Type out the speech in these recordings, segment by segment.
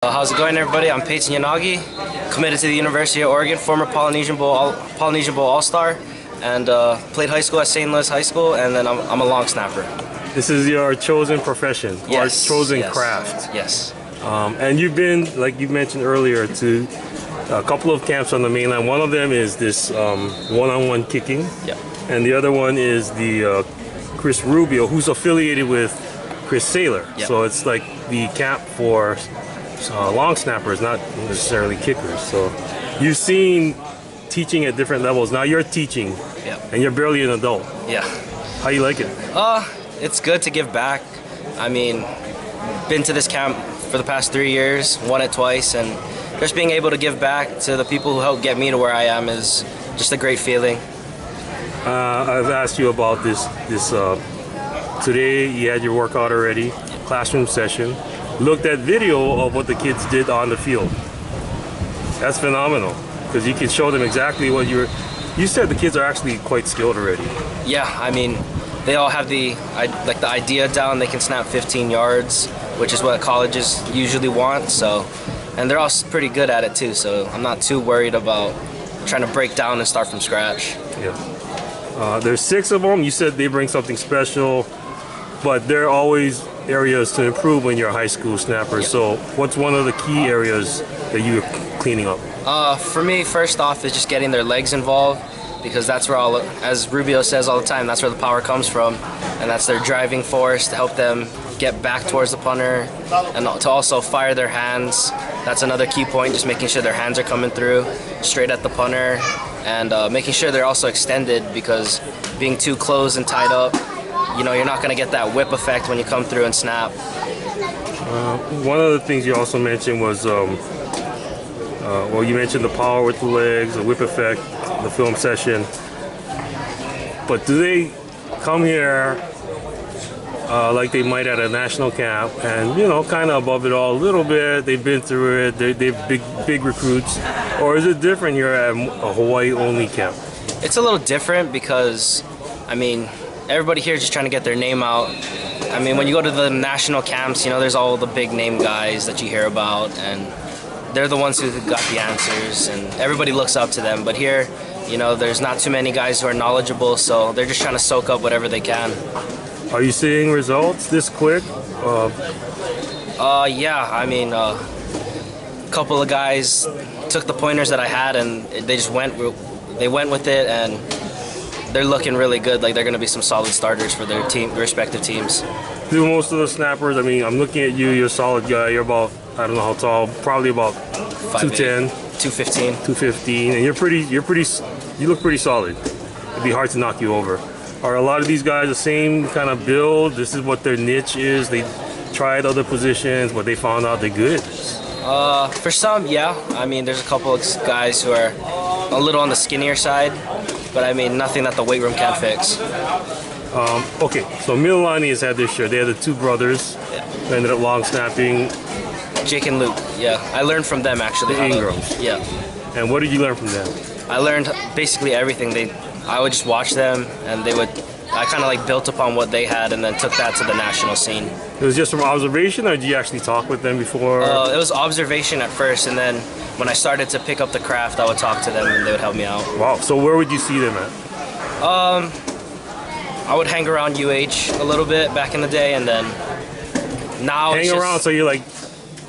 How's it going, everybody? I'm Peyton Yanagi, committed to the University of Oregon, former Polynesian Bowl All-Star, and played high school at St. Louis High School, and then I'm a long snapper. This is your chosen profession, yes, or chosen yes, craft. Yes. And you've been, like you mentioned earlier, to a couple of camps on the mainland. One of them is this one-on-one kicking, Yep. and the other one is the Chris Rubio, who's affiliated with Chris Saylor. Yep. So it's like the camp for long snappers, not necessarily kickers. So you've seen teaching at different levels. Now you're teaching, Yep. and you're barely an adult. Yeah. How you like it? It's good to give back. I mean, been to this camp for the past 3 years, won it twice, and just being able to give back to the people who helped get me to where I am is just a great feeling. I've asked you about this today. You had your workout already, classroom session. Looked at video of what the kids did on the field. That's phenomenal, because you can show them exactly what you said. The kids are actually quite skilled already. Yeah, I mean, they all have the idea down. They can snap 15 yards, which is what colleges usually want. So, and they're all pretty good at it too. So I'm not too worried about trying to break down and start from scratch. Yeah. There's 6 of them. You said they bring something special, but there are always areas to improve when you're a high school snapper. Yep. So what's one of the key areas that you're cleaning up? For me, first off, is just getting their legs involved, because that's where as Rubio says all the time, that's where the power comes from, and that's their driving force to help them get back towards the punter, and to also fire their hands. That's another key point, just making sure their hands are coming through straight at the punter, and making sure they're also extended, because being too close and tied up, you know, you're not going to get that whip effect when you come through and snap. One of the things you also mentioned was, well, you mentioned the power with the legs, the whip effect, the film session. But do they come here like they might at a national camp, and you know, kind of above it all a little bit? They've been through it. They're big recruits, or is it different here at a Hawaii-only camp? It's a little different because, I mean, everybody here is just trying to get their name out. I mean, when you go to the national camps, you know, there's all the big name guys that you hear about, and they're the ones who got the answers, and everybody looks up to them. But here, you know, there's not too many guys who are knowledgeable, so they're just trying to soak up whatever they can. Are you seeing results this quick? Yeah, I mean, a couple of guys took the pointers that I had, and they just went with it, and they're looking really good. Like, they're going to be some solid starters for their respective teams. Do most of the snappers, I mean, I'm looking at you, you're a solid guy. You're about, I don't know how tall, probably about 210, 215. 215, and you look pretty solid. It'd be hard to knock you over. Are a lot of these guys the same kind of build? This is what their niche is. They tried other positions, but they found out they're good. For some, yeah. I mean, there's a couple of guys who are a little on the skinnier side, but I mean, nothing that the weight room can't fix. Okay, so Mililani has had this year. They had the 2 brothers who ended up long snapping. Jake and Luke, yeah. I learned from them, actually. The Ingrams. Yeah. And what did you learn from them? I learned basically everything. I would just watch them, and I kind of like built upon what they had, and then took that to the national scene. It was just from observation, or did you actually talk with them before? It was observation at first, and then when I started to pick up the craft, I would talk to them, and they would help me out. Wow, so where would you see them at? I would hang around UH a little bit back in the day, and then now hang around, so you're like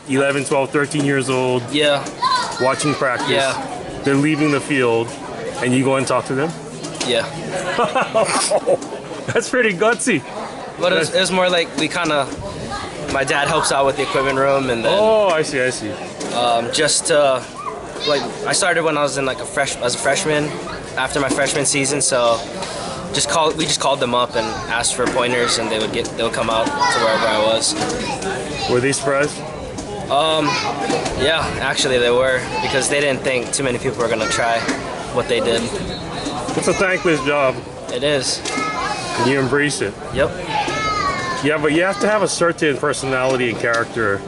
11, 12, 13 years old. Yeah. Watching practice. Yeah. They're leaving the field, and you go and talk to them? Yeah. That's pretty gutsy. But it was more like my dad helps out with the equipment room, and then. Oh, I see. Just I started when I was in as a freshman, after my freshman season, so we just called them up and asked for pointers, and they would come out to wherever I was. Were they surprised? Yeah, actually they were, because they didn't think too many people were gonna try what they did. It's a thankless job. It is. And you embrace it. Yep. Yeah, but you have to have a certain personality and character.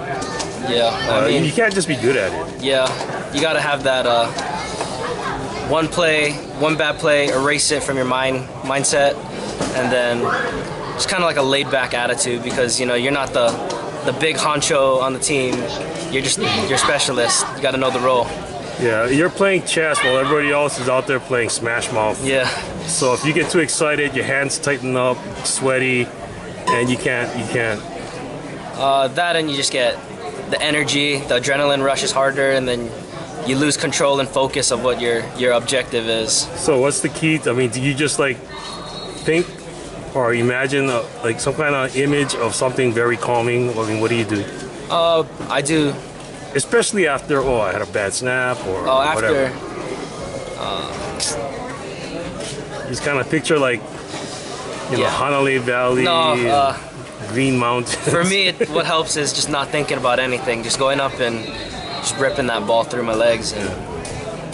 Yeah, I mean, you can't just be good at it. Yeah, you gotta have that one bad play, erase it from your mindset, and then just kind of like a laid-back attitude, because you know you're not the the big honcho on the team. You're specialist. You got to know the role. Yeah, you're playing chess while everybody else is out there playing Smash Mouth. Yeah. So if you get too excited, your hands tighten up, sweaty, and you can't. That, and you just get the energy, the adrenaline rushes harder, and then you lose control and focus of what your objective is. So what's the key? I mean, do you just like think or imagine like some kind of image of something very calming? I mean, what do you do? I do. Especially after, I had a bad snap or after. whatever. Just kind of picture like, Hanalei Valley, Green Mountains. For me, what helps is just not thinking about anything. Just going up and just ripping that ball through my legs and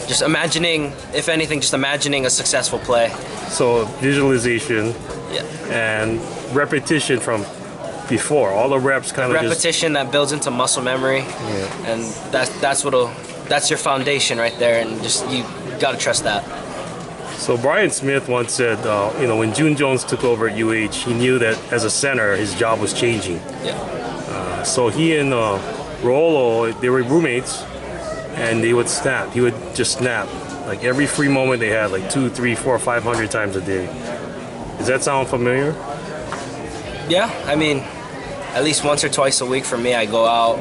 just imagining, if anything, just imagining a successful play. So visualization and repetition from before. All the reps kind of repetition that builds into muscle memory, and that's your foundation right there, and just you got to trust that. So Brian Smith once said, when June Jones took over at UH, he knew that as a center, his job was changing. Yeah. So he and Rolo, they were roommates, and they would snap. He would just snap. Like every free moment they had, like 200, 300, 400, 500 times a day. Does that sound familiar? Yeah, I mean, at least once or twice a week for me, I go out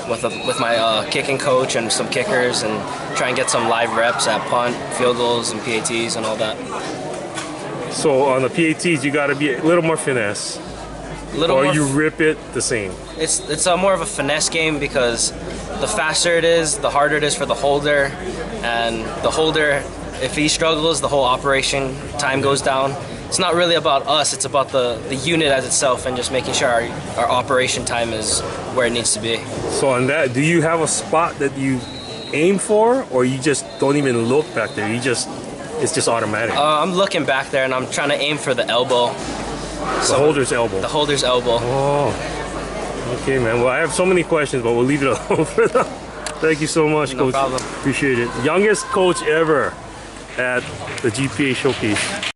with my kicking coach and some kickers and try and get some live reps at punt, field goals, and PATs and all that. So on the PATs, you got to be a little more finesse. You rip it the same. It's more of a finesse game because the faster it is, the harder it is for the holder, and the holder, if he struggles, the whole operation time goes down. It's not really about us, it's about the unit as itself and just making sure our operation time is where it needs to be. So on that, do you have a spot that you aim for, or you just don't even look back there? It's just automatic? I'm looking back there and I'm trying to aim for the elbow. The holder's elbow? The holder's elbow. Oh, okay, man. Well, I have so many questions, but we'll leave it alone for now. Thank you so much, Coach. No problem. Appreciate it. Youngest coach ever at the GPA Showcase.